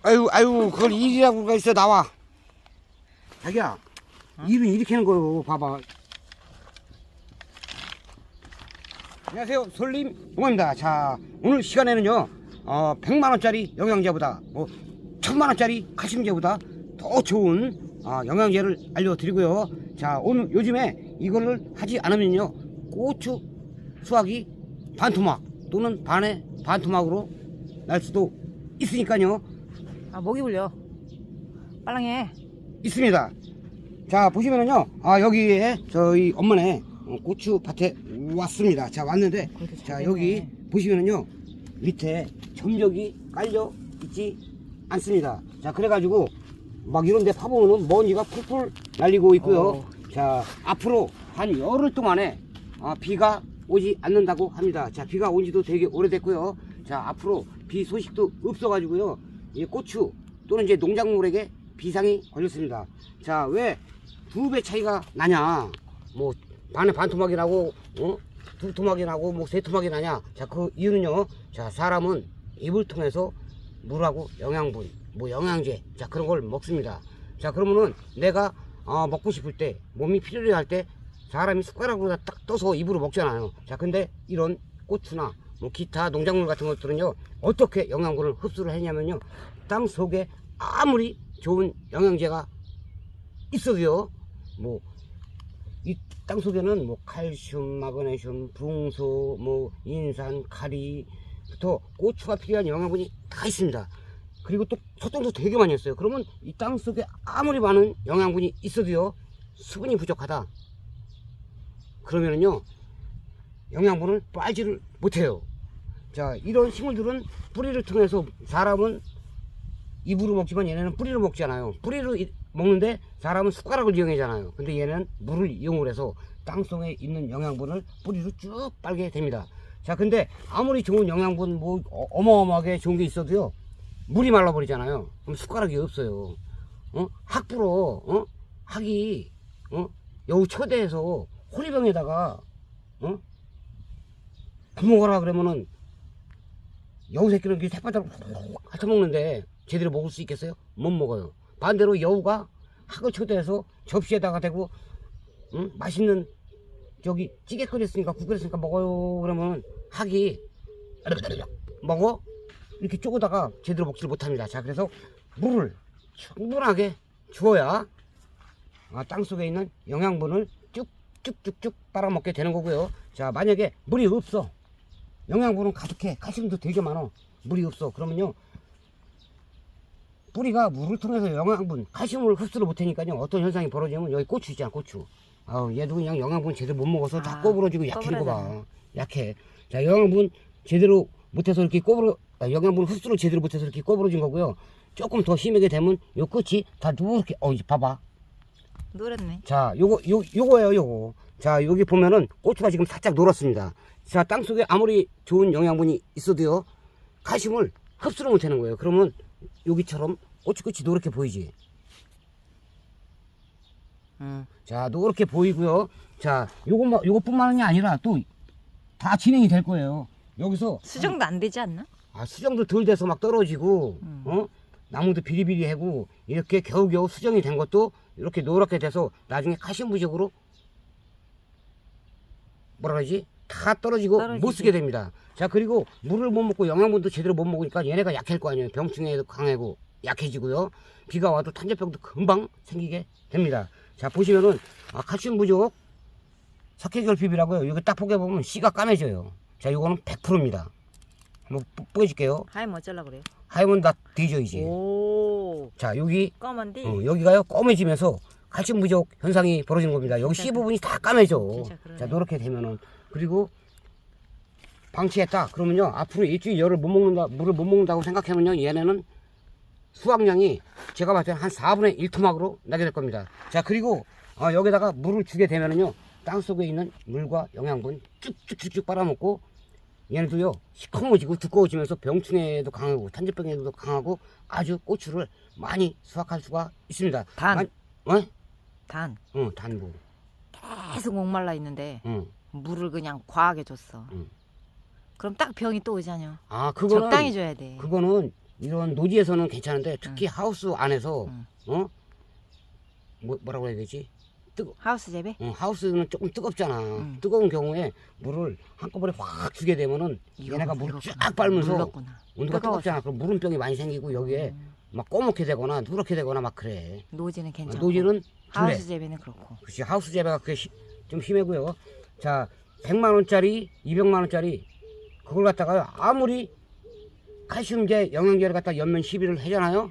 아유, 그걸 일이라고가 있어, 나와. 자기야, 일은 이렇게 하는 거요, 봐봐. 안녕하세요, 솔림 농어입니다. 자, 오늘 시간에는요, 100만원짜리 영양제보다, 1000만원짜리 칼슘제보다 더 좋은 영양제를 알려드리고요. 자, 오늘 요즘에 이거를 하지 않으면요, 고추 수확이 반토막 또는 반토막으로 날 수도 있으니까요. 목이 울려. 빨랑해. 있습니다. 자, 보시면은요, 여기에 저희 엄마네 고추밭에 왔습니다. 자, 왔는데, 자, 여기 보시면은요, 밑에 점적이 깔려 있지 않습니다. 자, 그래가지고 막 이런 데 파보면은 먼지가 풀풀 날리고 있고요. 자, 앞으로 한 열흘 동안에 비가 오지 않는다고 합니다. 자, 비가 온 지도 되게 오래됐고요. 자, 앞으로 비 소식도 없어가지고요, 이 고추 또는 이제 농작물에게 비상이 걸렸습니다. 자, 왜 2배 차이가 나냐? 뭐 반토막이 나고 두 토막이 나고 뭐 세 토막이 나냐? 자, 그 이유는요, 자, 사람은 입을 통해서 물하고 영양분, 뭐 영양제, 자, 그런 걸 먹습니다. 자, 그러면은 내가 먹고 싶을 때, 몸이 필요해 할 때 사람이 숟가락으로 딱 떠서 입으로 먹잖아요. 자, 근데 이런 고추나 뭐 기타 농작물 같은 것들은요, 어떻게 영양분을 흡수를 했냐면요, 땅 속에 아무리 좋은 영양제가 있어도요, 뭐 이 땅 속에는 뭐 칼슘, 마그네슘, 붕소, 뭐 인산, 카리부터 고추가 필요한 영양분이 다 있습니다. 그리고 또 소통도 되게 많이 했어요. 그러면 이 땅 속에 아무리 많은 영양분이 있어도요, 수분이 부족하다 그러면은요, 영양분을 빨지를 못해요. 자, 이런 식물들은 뿌리를 통해서, 사람은 입으로 먹지만 얘네는 뿌리로 먹잖아요. 뿌리로 먹는데 사람은 숟가락을 이용하잖아요. 근데 얘는 물을 이용을 해서 땅속에 있는 영양분을 뿌리로 쭉 빨게 됩니다. 자, 근데 아무리 좋은 영양분, 뭐 어마어마하게 좋은 게 있어도요, 물이 말라버리잖아요. 그럼 숟가락이 없어요. 학 불어, 학이 여우 초대해서 호리병에다가 밥 먹어라 그러면은 여우 새끼는 이렇게 새바닥으로 핥아먹는데 제대로 먹을 수 있겠어요? 못 먹어요. 반대로 여우가 학을 초대해서 접시에다가 대고 맛있는 저기 찌개 끓였으니까 국 끓였으니까 먹어요 그러면 학이 먹어? 이렇게 쪼고다가 제대로 먹지를 못합니다. 자, 그래서 물을 충분하게 주어야 땅속에 있는 영양분을 쭉쭉쭉쭉 빨아먹게 되는 거고요. 자, 만약에 물이 없어, 영양분은 가득해, 칼슘도 되게 많아, 물이 없어, 그러면요, 뿌리가 물을 통해서 영양분, 칼슘을 흡수를 못하니까요, 어떤 현상이 벌어지냐면, 여기 고추 있잖아, 고추. 얘도 그냥 영양분 제대로 못 먹어서 다 꼬부러지고 약해진 거 봐. 약해. 자, 영양분 제대로 못해서 이렇게 영양분 흡수를 제대로 못해서 이렇게 꼬부러진 거고요. 조금 더 심하게 되면 요 끝이 다 누렇게, 이제 봐봐. 노랗네. 자, 요거예요, 요거. 자, 여기 보면은 고추가 지금 살짝 노랗습니다. 자, 땅속에 아무리 좋은 영양분이 있어도요, 칼슘을 흡수를 못하는 거예요. 그러면 여기처럼 고추 끝이 노랗게 보이지. 자, 노랗게 보이고요. 자, 요것뿐만이 아니라 또 다 진행이 될 거예요. 여기서 수정도 안 되지 않나? 수정도 덜 돼서 막 떨어지고, 나무도 비리비리하고, 이렇게 겨우겨우 수정이 된 것도 이렇게 노랗게 돼서 나중에 칼슘 부족으로 뭐라 그러지? 다 떨어지고 못 쓰게 됩니다. 자, 그리고 물을 못 먹고 영양분도 제대로 못 먹으니까 얘네가 약할 거 아니에요. 병충해도 강하고 약해지고요. 비가 와도 탄저병도 금방 생기게 됩니다. 자, 보시면은 칼슘 부족 석회결핍이라고요. 여기 딱 보게 보면 씨가 까매져요. 자, 요거는 100%입니다. 한번 보여줄게요. 하이면 어쩌려 그래요? 하이면 다 뒤져 이제. 오. 자, 여기 까만데. 여기가요, 검해지면서 칼슘 부족 현상이 벌어진 겁니다. 여기 씨 부분이 다 까매져. 자, 노랗게 되면은. 그리고 방치했다 그러면요, 앞으로 일주일 물을 못 먹는다고 생각하면요, 얘네는 수확량이 제가 봤을 때는 한 4분의 1 토막으로 나게 될 겁니다. 자, 그리고 여기다가 물을 주게 되면은요, 땅속에 있는 물과 영양분 쭉쭉쭉쭉 빨아먹고, 얘네도요, 시커머지고 두꺼워지면서 병충해도 강하고 탄저병에도 강하고 아주 고추를 많이 수확할 수가 있습니다. 단. 단무. 계속 목말라 있는데 물을 그냥 과하게 줬어. 그럼 딱 병이 또 오잖아. 그거는 적당히 줘야 돼. 그거는 이런 노지에서는 괜찮은데 특히 하우스 안에서 뭐라고 해야 되지? 하우스 재배? 하우스는 조금 뜨겁잖아. 뜨거운 경우에 물을 한꺼번에 확 주게 되면은 얘네가 물을 쫙 빨면서 물렀구나. 온도가 뜨겁잖아. 그럼 물음병이 많이 생기고 여기에 막 꺼멓게 되거나 누렇게 되거나 막 그래. 노지는 괜찮고 노지는 하우스 재배는 그렇고. 그렇지. 하우스 재배가 그게 좀 심하고요. 자, 100만 원짜리, 200만 원짜리 그걸 갖다가 아무리 칼슘제, 영양제를 갖다 연면 시비를 하잖아요.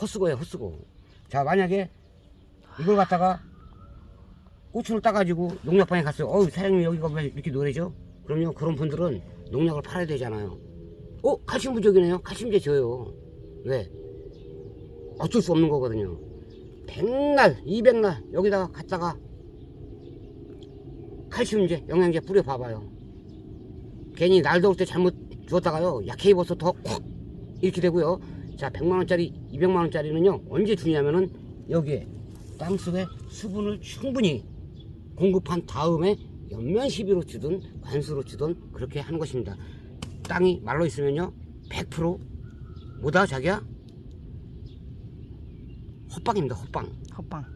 헛수고예요, 헛수고. 자, 만약에 이걸 갖다가 고추를 따가지고 농약방에 갔어요. 사장님 여기가 왜 이렇게 노래죠? 그럼요, 그런 분들은 농약을 팔아야 되잖아요. 칼슘 부족이네요. 칼슘제 줘요. 왜? 어쩔 수 없는 거거든요. 100날, 200날 여기다가 갖다가 칼슘제, 영양제 뿌려봐봐요. 괜히 날 더울 때 잘못 주었다가요, 약해 입어서 더 콱 이렇게 되고요. 자, 100만원짜리, 200만원짜리는요 언제 주냐면은 여기에 땅속에 수분을 충분히 공급한 다음에 연면 시비로 주든 관수로 주든 그렇게 하는 것입니다. 땅이 말로 있으면요 100% 뭐다 자기야? 헛방입니다. 헛방.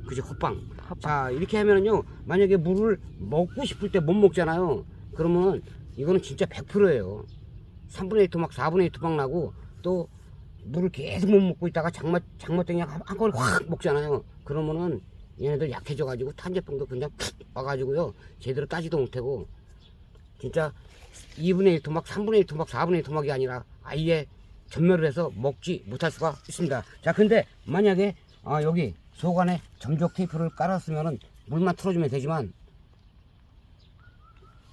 그지, 헛방. 자, 이렇게 하면은요 만약에 물을 먹고 싶을 때 못 먹잖아요. 그러면 이거는 진짜 100%예요 3분의 1 토막 4분의 1 토막 나고 또 물을 계속 못 먹고 있다가 장마땡이 한꺼번에 확 먹잖아요. 그러면은 얘네들 약해져 가지고 탄저병도 그냥 푹 와가지고요 제대로 따지도 못하고 진짜 2분의 1 토막 3분의 1 토막 4분의 1 토막이 아니라 아예 전멸을 해서 먹지 못할 수가 있습니다. 자, 근데 만약에 여기 속안에 점적 테이프를 깔았으면은 물만 틀어주면 되지만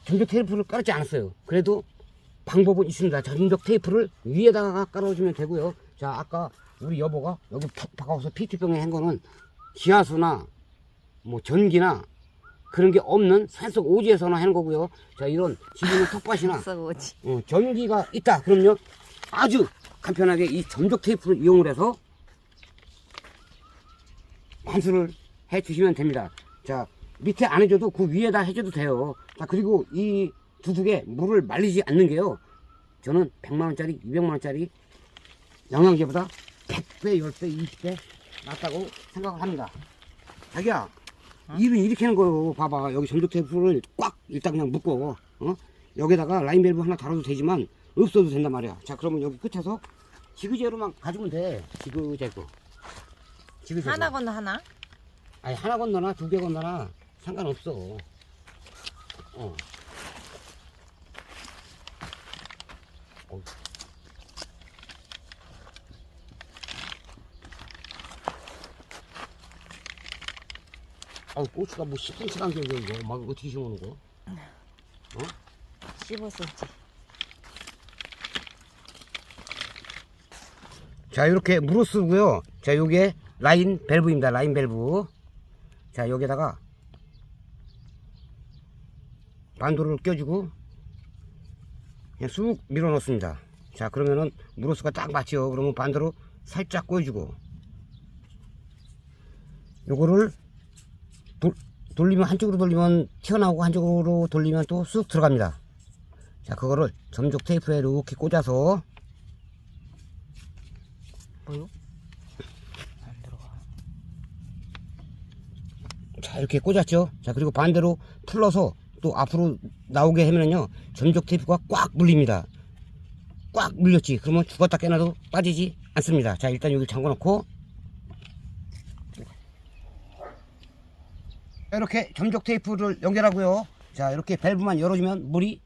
점적 테이프를 깔지 않았어요. 그래도 방법은 있습니다. 점적 테이프를 위에다가 깔아주면 되고요. 자, 아까 우리 여보가 여기 푹 박아서 피트병에 한 거는 지하수나 뭐 전기나 그런 게 없는 산속 오지에서나 하는 거고요. 자, 이런 집이나 텃밭이나 전기가 있다 그럼요 아주 간편하게 이 점적 테이프를 이용을 해서 관수를 해 주시면 됩니다. 자, 밑에 안 해줘도 그 위에다 해줘도 돼요. 자, 그리고 이 두둑에 물을 말리지 않는 게요 저는 100만원짜리 200만원짜리 영양제보다 100배 10배 20배 낫다고 생각을 합니다. 자기야 일은 이렇게 하는 거요. 봐봐, 여기 점적 테이프를 꽉 일단 그냥 묶고 여기다가 라인 밸브 하나 달아도 되지만 없어도 된단 말이야. 자, 그러면 여기 끝에서 지그재로만 가지면 돼. 지그재로 하나 건너 하나? 아니, 하나 건너나 두 개 건너나 상관없어. 고추가 뭐 10cm 안 되죠 이거. 막 어떻게 심어놓은 거? 15cm. 자, 이렇게 물을 쓰고요. 자, 요게 라인 밸브입니다. 라인 밸브. 자, 여기다가 반도를 껴주고 그냥 쑥 밀어 넣습니다. 자, 그러면은 물호수가 딱 맞죠. 그러면 반대로 살짝 꼬여주고 요거를 돌리면 한쪽으로 돌리면 튀어나오고 한쪽으로 돌리면 또 쑥 들어갑니다. 자, 그거를 점적 테이프에 이렇게 꽂아서 뭐요? 안 들어가. 자, 이렇게 꽂았죠. 자, 그리고 반대로 풀러서 또 앞으로 나오게 하면은요 점적 테이프가 꽉 물립니다. 꽉 물렸지. 그러면 죽었다 깨나도 빠지지 않습니다. 자, 일단 여기 잠궈 놓고 이렇게 점적 테이프를 연결하고요. 자, 이렇게 밸브만 열어주면 물이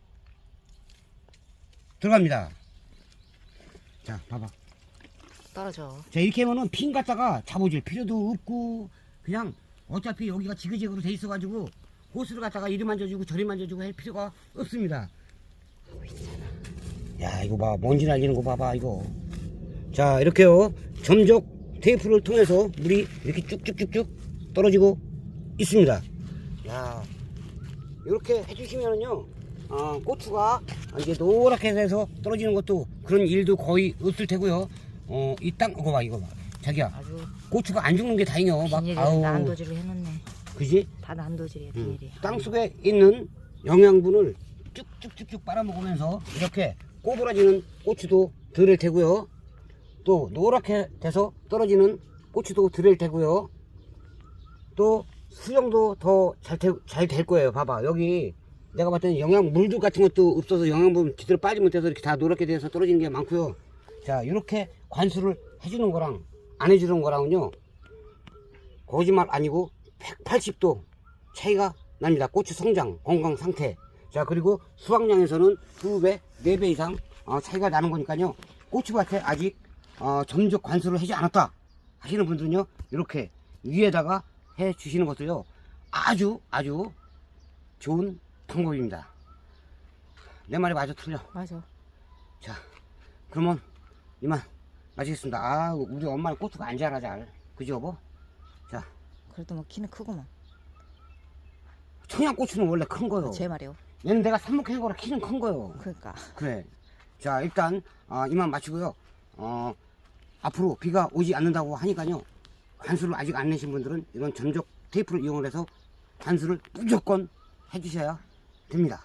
들어갑니다. 자, 봐봐. 떨어져. 자, 이렇게 하면은 핀 갖다가 잡아줄 필요도 없고 그냥 어차피 여기가 지그재그로 돼 있어 가지고 호스를 갖다가 이리 만져주고 저리 만져주고 할 필요가 없습니다. 야, 이거 봐, 먼지 날리는 거 봐봐 이거. 자, 이렇게요 점적 테이프를 통해서 물이 이렇게 쭉쭉쭉쭉 떨어지고 있습니다. 야, 이렇게 해주시면은요 고추가 이제 노랗게 돼서 떨어지는 것도 그런 일도 거의 없을 테고요. 이 땅 이거 봐, 이거 봐 자기야. 아주 고추가 안 죽는 게 다행이요. 막 난도질을 해놓네. 그지? 다 난도질이야 비닐이. 땅 속에 있는 영양분을 쭉쭉쭉쭉 빨아먹으면서 이렇게 꼬부라지는 고추도 드릴 테고요. 또 노랗게 돼서 떨어지는 고추도 드릴 테고요. 또 수정도 더 잘 될 거예요. 봐봐, 여기 내가 봤을 때는 영양 물들 같은 것도 없어서 영양분 제대로 빠지 못해서 이렇게 다 노랗게 돼서 떨어지는 게 많고요. 자, 이렇게 관수를 해주는 거랑 안 해주는 거랑은요, 거짓말 아니고 180도 차이가 납니다. 고추 성장, 건강 상태. 자, 그리고 수확량에서는 2배, 4배 이상 차이가 나는 거니까요. 고추밭에 아직 점적 관수를 하지 않았다 하시는 분들은요, 이렇게 위에다가 해 주시는 것도요, 아주 좋은 방법입니다. 내 말이 맞아 틀려? 맞아. 자, 그러면 이만 마치겠습니다. 아, 우리 엄마는 고추가 안 자라 잘, 그죠 여보? 자, 그래도 뭐 키는 크구만. 청양고추는 원래 큰 거요. 제 말이요. 얘는 내가 삽목한 거라 키는 큰 거요. 그러니까. 그래. 자, 일단 이만 마치고요. 앞으로 비가 오지 않는다고 하니까요, 관수를 아직 안 내신 분들은 이런 전적 테이프를 이용을 해서 관수를 무조건 해주셔야 됩니다.